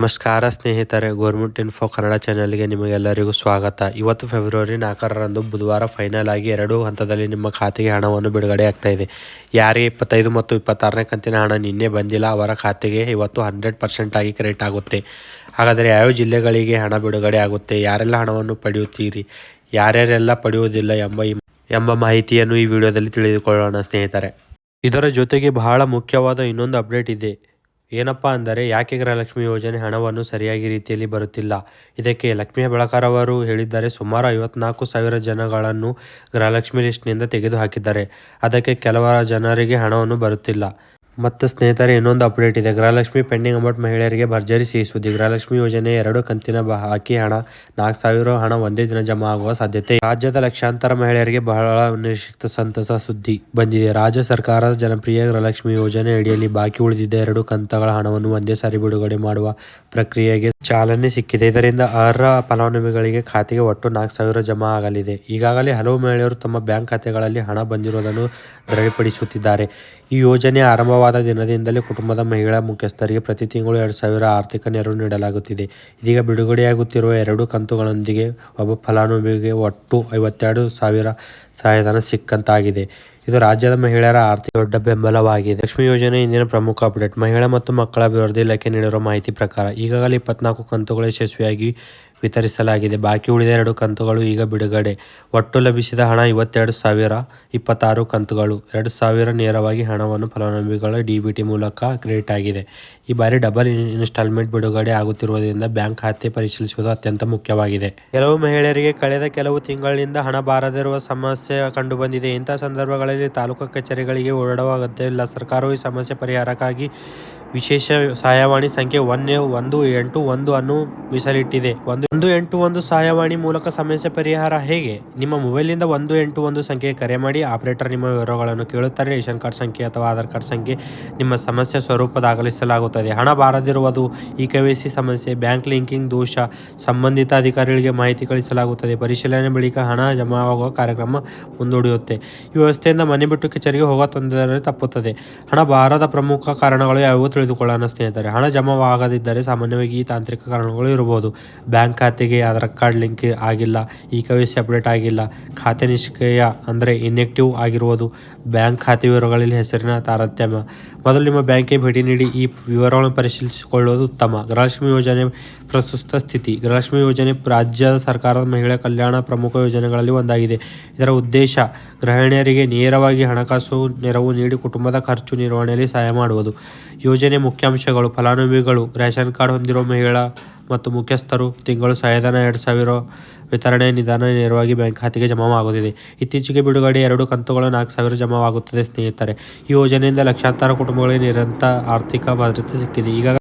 ನಮಸ್ಕಾರ ಸ್ನೇಹಿತರೆ, government info Kannada ಚಾನೆಲ್ಗೆ ನಿಮಗೆಲ್ಲರಿಗೂ ಸ್ವಾಗತ. ಇವತ್ತು ಫೆಬ್ರವರಿ 4ರಂದು ಬುಧವಾರ ಫೈನಲ್ ಆಗಿ 2 ಹಂತದಲ್ಲಿ ನಿಮ್ಮ ಖಾತೆಗೆ ಹಣವನ್ನು ಬಿಡುಗಡೆ ಆಗ್ತಾ ಇದೆ. ಯಾರಿಗೆ 25 ಮತ್ತು 26ನೇ ಕಂತಿನ ಹಣ ನಿನ್ನೆ ಬಂದಿಲ್ಲ ಅವರ ಖಾತೆಗೆ ಇವತ್ತು 100% ಆಗಿ ಕ್ರೆಡಿಟ್ ಆಗುತ್ತೆ. ಹಾಗಾದರೆ ಯಾವ ಜಿಲ್ಲೆಗಳಿಗೆ ಹಣ ಬಿಡುಗಡೆ ಆಗುತ್ತೆ, ಯಾರೆಲ್ಲ ಹಣವನ್ನು ಪಡೆಯುತ್ತೀರಿ, ಯಾರ್ಯಾರೆಲ್ಲ ಪಡೆಯುವುದಿಲ್ಲ ಎಂಬ ಮಾಹಿತಿಯನ್ನು ಈ ವಿಡಿಯೋದಲ್ಲಿ ತಿಳಿದುಕೊಳ್ಳೋಣ ಸ್ನೇಹಿತರೆ. ಇದರ ಜೊತೆಗೆ ಬಹಳ ಮುಖ್ಯವಾದ ಇನ್ನೊಂದು ಅಪ್ಡೇಟ್ ಇದೆ. ಏನಪ್ಪ ಅಂದರೆ, ಯಾಕೆ ಗೃಹಲಕ್ಷ್ಮಿ ಯೋಜನೆ ಹಣವನ್ನು ಸರಿಯಾಗಿ ರೀತಿಯಲ್ಲಿ ಬರುತ್ತಿಲ್ಲ. ಇದಕ್ಕೆ ಲಕ್ಷ್ಮೀ ಹೆಬ್ಬಾಳ್ಕರ್ ಅವರು ಹೇಳಿದ್ದಾರೆ. ಸುಮಾರು 54,000 ಜನಗಳನ್ನು ಗೃಹಲಕ್ಷ್ಮಿ ಲಿಸ್ಟ್ನಿಂದ ತೆಗೆದು ಹಾಕಿದ್ದಾರೆ. ಅದಕ್ಕೆ ಕೆಲವರ ಜನರಿಗೆ ಹಣವನ್ನು ಬರುತ್ತಿಲ್ಲ. ಮತ್ತು ಸ್ನೇಹಿತರೆ, ಇನ್ನೊಂದು ಅಪ್ಡೇಟ್ ಇದೆ. ಗೃಹಲಕ್ಷ್ಮಿ ಪೆಂಡಿಂಗ್ ಅಮೌಂಟ್ ಮಹಿಳೆಯರಿಗೆ ಭರ್ಜರಿ ಸಿಹಿ ಸುದ್ದಿ. ಗೃಹಲಕ್ಷ್ಮಿ ಯೋಜನೆ 2 ಕಂತಿನ ಬಾಕಿ ಹಣ 4,000 ಹಣ ಒಂದೇ ದಿನ ಜಮಾ ಆಗುವ ಸಾಧ್ಯತೆ. ರಾಜ್ಯದ ಲಕ್ಷಾಂತರ ಮಹಿಳೆಯರಿಗೆ ಬಹಳ ನಿರೀಕ್ಷಿತ ಸಂತಸ ಸುದ್ದಿ ಬಂದಿದೆ. ರಾಜ್ಯ ಸರ್ಕಾರದ ಜನಪ್ರಿಯ ಗೃಹಲಕ್ಷ್ಮಿ ಯೋಜನೆ ಅಡಿಯಲ್ಲಿ ಬಾಕಿ ಉಳಿದಿದ್ದ 2 ಕಂತುಗಳ ಹಣವನ್ನು ಒಂದೇ ಸಾರಿ ಬಿಡುಗಡೆ ಮಾಡುವ ಪ್ರಕ್ರಿಯೆಗೆ ಚಾಲನೆ ಸಿಕ್ಕಿದೆ. ಇದರಿಂದ ಅರ್ಹ ಫಲಾನುಭವಿಗಳಿಗೆ ಖಾತೆಗೆ ಒಟ್ಟು 4,000 ಜಮಾ ಆಗಲಿದೆ. ಈಗಾಗಲೇ ಹಲವು ಮಹಿಳೆಯರು ತಮ್ಮ ಬ್ಯಾಂಕ್ ಖಾತೆಗಳಲ್ಲಿ ಹಣ ಬಂದಿರುವುದನ್ನು ದೃಢಪಡಿಸುತ್ತಿದ್ದಾರೆ. ಈ ಯೋಜನೆ ಆರಂಭವಾದ ದಿನದಿಂದಲೇ ಕುಟುಂಬದ ಮಹಿಳಾ ಮುಖ್ಯಸ್ಥರಿಗೆ ಪ್ರತಿ ತಿಂಗಳು 2,000 ಆರ್ಥಿಕ ನೆರವು ನೀಡಲಾಗುತ್ತಿದೆ. ಇದೀಗ ಬಿಡುಗಡೆಯಾಗುತ್ತಿರುವ 2 ಕಂತುಗಳೊಂದಿಗೆ ಒಬ್ಬ ಫಲಾನುಭವಿಗೆ ಒಟ್ಟು 52,000 ಸಹಾಯಧನ ಸಿಕ್ಕಂತಾಗಿದೆ. ಇದು ರಾಜ್ಯದ ಮಹಿಳೆಯರ ಆರ್ಥಿಕ ದೊಡ್ಡ ಬೆಂಬಲವಾಗಿದೆ. ಲಕ್ಷ್ಮಿ ಯೋಜನೆ ಇಂದಿನ ಪ್ರಮುಖ ಅಪ್ಡೇಟ್. ಮಹಿಳಾ ಮತ್ತು ಮಕ್ಕಳ ಅಭಿವೃದ್ಧಿ ಇಲಾಖೆ ನೀಡಿರುವ ಮಾಹಿತಿ ಪ್ರಕಾರ ಈಗಾಗಲೇ 24 ಕಂತುಗಳು ಯಶಸ್ವಿಯಾಗಿ ವಿತರಿಸಲಾಗಿದೆ. ಬಾಕಿ ಉಳಿದ 2 ಕಂತುಗಳು ಈಗ ಬಿಡುಗಡೆ. ಒಟ್ಟು ಲಭಿಸಿದ ಹಣ 52,000. 26 ಕಂತುಗಳು 2,000 ನೇರವಾಗಿ ಹಣವನ್ನು ಫಲಾನುಭವಿಗಳ ಡಿಬಿಟಿ ಮೂಲಕ ಕ್ರೆಡಿಟ್ ಆಗಿದೆ. ಈ ಬಾರಿ ಡಬಲ್ ಇನ್ಸ್ಟಾಲ್ಮೆಂಟ್ ಬಿಡುಗಡೆ ಆಗುತ್ತಿರುವುದರಿಂದ ಬ್ಯಾಂಕ್ ಖಾತೆ ಪರಿಶೀಲಿಸುವುದು ಅತ್ಯಂತ ಮುಖ್ಯವಾಗಿದೆ. ಕೆಲವು ಮಹಿಳೆಯರಿಗೆ ಕಳೆದ ಕೆಲವು ತಿಂಗಳಿನಿಂದ ಹಣ ಬಾರದಿರುವ ಸಮಸ್ಯೆ ಕಂಡುಬಂದಿದೆ. ಇಂತಹ ಸಂದರ್ಭಗಳಲ್ಲಿ ತಾಲೂಕು ಕಚೇರಿಗಳಿಗೆ ಓಡಾಡುವ ಅಗತ್ಯವಿಲ್ಲ. ಸರ್ಕಾರವು ಈ ಸಮಸ್ಯೆ ಪರಿಹಾರಕ್ಕಾಗಿ ವಿಶೇಷ ಸಹಾಯವಾಣಿ ಸಂಖ್ಯೆ 181 ಅನ್ನು ಮೀಸಲಿಟ್ಟಿದೆ. 181 ಸಹಾಯವಾಣಿ ಮೂಲಕ ಸಮಸ್ಯೆ ಪರಿಹಾರ ಹೇಗೆ? ನಿಮ್ಮ ಮೊಬೈಲ್ನಿಂದ 181 ಸಂಖ್ಯೆಗೆ ಕರೆ ಮಾಡಿ. ಆಪರೇಟರ್ ನಿಮ್ಮ ವಿವರಗಳನ್ನು ಕೇಳುತ್ತಾರೆ. ರೇಷನ್ ಕಾರ್ಡ್ ಸಂಖ್ಯೆ ಅಥವಾ ಆಧಾರ್ ಕಾರ್ಡ್ ಸಂಖ್ಯೆ, ನಿಮ್ಮ ಸಮಸ್ಯೆ ಸ್ವರೂಪ ದಾಖಲಿಸಲಾಗುತ್ತದೆ. ಹಣ ಬಾರದಿರುವುದು, ಇ-ಕೆವೈಸಿ ಸಮಸ್ಯೆ, ಬ್ಯಾಂಕ್ ಲಿಂಕಿಂಗ್ ದೋಷ, ಸಂಬಂಧಿತ ಅಧಿಕಾರಿಗಳಿಗೆ ಮಾಹಿತಿ ಕಳಿಸಲಾಗುತ್ತದೆ. ಪರಿಶೀಲನೆ ಬಳಿಕ ಹಣ ಜಮಾವಾಗುವ ಕಾರ್ಯಕ್ರಮ ಮುಂದೂಡುತ್ತೆ. ಈ ವ್ಯವಸ್ಥೆಯಿಂದ ಮನೆ ಬಿಟ್ಟು ಕಚೇರಿಗೆ ಹೋಗುವ ತೊಂದರೆ ತಪ್ಪುತ್ತದೆ. ಹಣ ಬಾರದ ಪ್ರಮುಖ ಕಾರಣಗಳು ಯಾವುವು ತಿಳಿದುಕೊಳ್ಳೋಣ ಸ್ನೇಹಿತರೆ. ಹಣ ಜಮಾವಾಗದಿದ್ದರೆ ಸಾಮಾನ್ಯವಾಗಿ ಈ ತಾಂತ್ರಿಕ ಕಾರಣಗಳು ಇರಬಹುದು. ಬ್ಯಾಂಕ್ ಖಾತೆಗೆ ಆಧಾರ್ ಕಾರ್ಡ್ ಲಿಂಕ್ ಆಗಿಲ್ಲ, ಇ-ಕೆವೈಸಿ ಅಪ್ಡೇಟ್ ಆಗಿಲ್ಲ, ಖಾತೆ ನಿಷ್ಕ್ರಿಯ ಅಂದರೆ ಇನ್ಆಕ್ಟಿವ್ ಆಗಿರುವುದು, ಬ್ಯಾಂಕ್ ಖಾತೆ ವಿವರಗಳಲ್ಲಿ ಹೆಸರಿನ ತಾರತಮ್ಯ. ಮೊದಲು ನಿಮ್ಮ ಬ್ಯಾಂಕ್ಗೆ ಭೇಟಿ ನೀಡಿ ಈ ವಿವರಗಳನ್ನು ಪರಿಶೀಲಿಸಿಕೊಳ್ಳುವುದು ಉತ್ತಮ. ಗೃಹಲಕ್ಷ್ಮಿ ಯೋಜನೆ ಪ್ರಸ್ತುತ ಸ್ಥಿತಿ. ಗೃಹಲಕ್ಷ್ಮಿ ಯೋಜನೆ ರಾಜ್ಯ ಸರ್ಕಾರದ ಮಹಿಳಾ ಕಲ್ಯಾಣ ಪ್ರಮುಖ ಯೋಜನೆಗಳಲ್ಲಿ ಒಂದಾಗಿದೆ. ಇದರ ಉದ್ದೇಶ ಗೃಹಿಣಿಯರಿಗೆ ನೇರವಾಗಿ ಹಣಕಾಸು ನೆರವು ನೀಡಿ ಕುಟುಂಬದ ಖರ್ಚು ನಿರ್ವಹಣೆಯಲ್ಲಿ ಸಹಾಯ ಮಾಡುವುದು. ಯೋಜನೆ ಮುಖ್ಯಾಂಶಗಳು: ಫಲಾನುಭವಿಗಳು ರೇಷನ್ ಕಾರ್ಡ್ ಹೊಂದಿರುವ ಮಹಿಳಾ ಮತ್ತು ಮುಖ್ಯಸ್ಥರು. ತಿಂಗಳು ಸಹಾಯಧನ 2,000 ವಿತರಣೆ ನಿಧಾನ, ನೇರವಾಗಿ ಬ್ಯಾಂಕ್ ಖಾತೆಗೆ ಜಮಾವಾಗುತ್ತಿದೆ. ಇತ್ತೀಚೆಗೆ ಬಿಡುಗಡೆ 2 ಕಂತುಗಳು 4,000 ಜಮಾವಾಗುತ್ತದೆ ಸ್ನೇಹಿತರೆ. ಈ ಯೋಜನೆಯಿಂದ ಲಕ್ಷಾಂತರ ಕುಟುಂಬಗಳಿಗೆ ನಿರಂತರ ಆರ್ಥಿಕ ಭದ್ರತೆ ಸಿಕ್ಕಿದೆ. ಈಗಾಗಲೇ